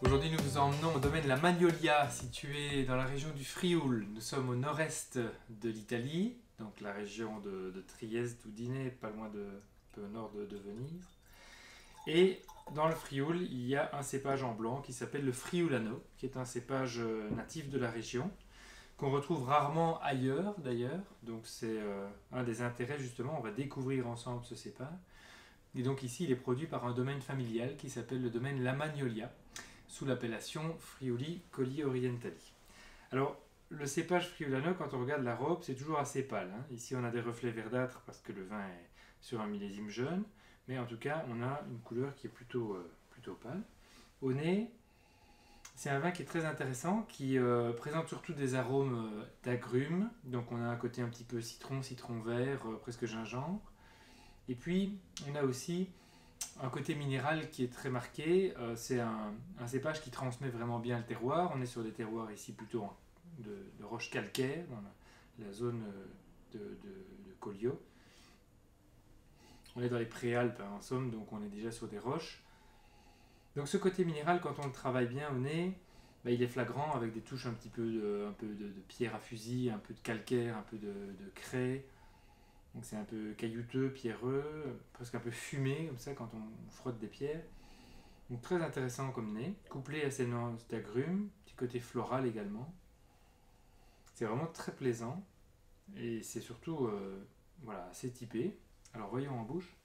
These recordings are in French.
Aujourd'hui, nous vous emmenons au domaine La Magnolia, situé dans la région du Frioul. Nous sommes au nord-est de l'Italie, donc la région de Trieste, Udine, pas loin un peu au nord de Venise. Et dans le Frioul, il y a un cépage en blanc qui s'appelle le Friulano, qui est un cépage natif de la région, qu'on retrouve rarement ailleurs d'ailleurs. Donc c'est un des intérêts justement, on va découvrir ensemble ce cépage. Et donc ici, il est produit par un domaine familial qui s'appelle le domaine La Magnolia, sous l'appellation Friuli Colli Orientali. Alors, le cépage Friulano, quand on regarde la robe, c'est toujours assez pâle, hein. Ici, on a des reflets verdâtres parce que le vin est sur un millésime jeune, mais en tout cas, on a une couleur qui est plutôt pâle. Au nez, c'est un vin qui est très intéressant, qui présente surtout des arômes d'agrumes. Donc, on a un côté un petit peu citron vert, presque gingembre. Et puis, on a aussi un côté minéral qui est très marqué. C'est un cépage qui transmet vraiment bien le terroir. On est sur des terroirs ici plutôt de roches calcaires, dans la zone de Collioure. On est dans les préalpes, hein, en somme, donc on est déjà sur des roches. Donc ce côté minéral, quand on le travaille bien au nez, bah, il est flagrant avec des touches un peu de pierre à fusil, un peu de calcaire, un peu de craie. Donc c'est un peu caillouteux, pierreux, presque un peu fumé comme ça quand on frotte des pierres. Donc très intéressant comme nez, couplé à ces nuances d'agrumes, petit côté floral également. C'est vraiment très plaisant et c'est surtout voilà, assez typé. Alors voyons en bouche.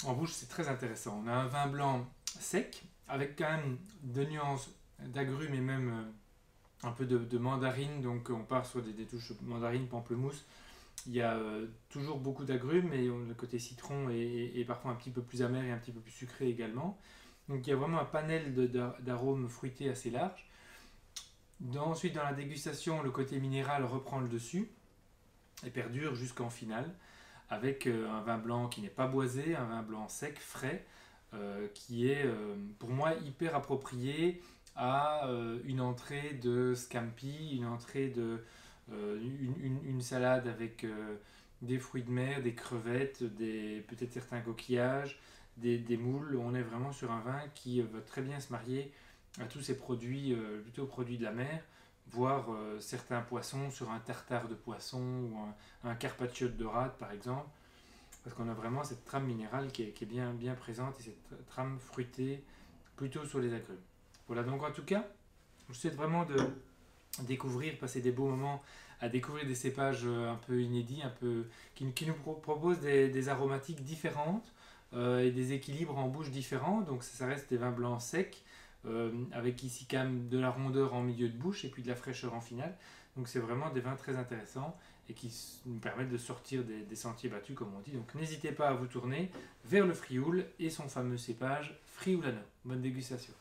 En bouche c'est très intéressant. On a un vin blanc sec avec quand même de nuances d'agrumes et même un peu de mandarine, donc on part sur des touches mandarine, pamplemousse. Il y a toujours beaucoup d'agrumes, mais le côté citron est parfois un petit peu plus amer et un petit peu plus sucré également. Donc il y a vraiment un panel d'arômes fruités assez large. Ensuite, dans la dégustation, le côté minéral reprend le dessus et perdure jusqu'en finale, avec un vin blanc qui n'est pas boisé, un vin blanc sec, frais, qui est pour moi hyper approprié à une entrée de scampi, une entrée de une salade avec des fruits de mer, des crevettes, peut-être certains coquillages, des moules. On est vraiment sur un vin qui va très bien se marier à tous ces produits, plutôt produits de la mer, voire certains poissons sur un tartare de poisson ou un carpaccio de dorade par exemple, parce qu'on a vraiment cette trame minérale qui est bien présente et cette trame fruitée plutôt sur les agrumes. Voilà, donc en tout cas, je vous souhaite vraiment de découvrir, passer des beaux moments à découvrir des cépages un peu inédits, qui nous proposent des aromatiques différentes et des équilibres en bouche différents. Donc ça reste des vins blancs secs, avec ici quand même de la rondeur en milieu de bouche et puis de la fraîcheur en finale. Donc c'est vraiment des vins très intéressants et qui nous permettent de sortir des sentiers battus comme on dit. Donc n'hésitez pas à vous tourner vers le Frioul et son fameux cépage Friulano. Bonne dégustation.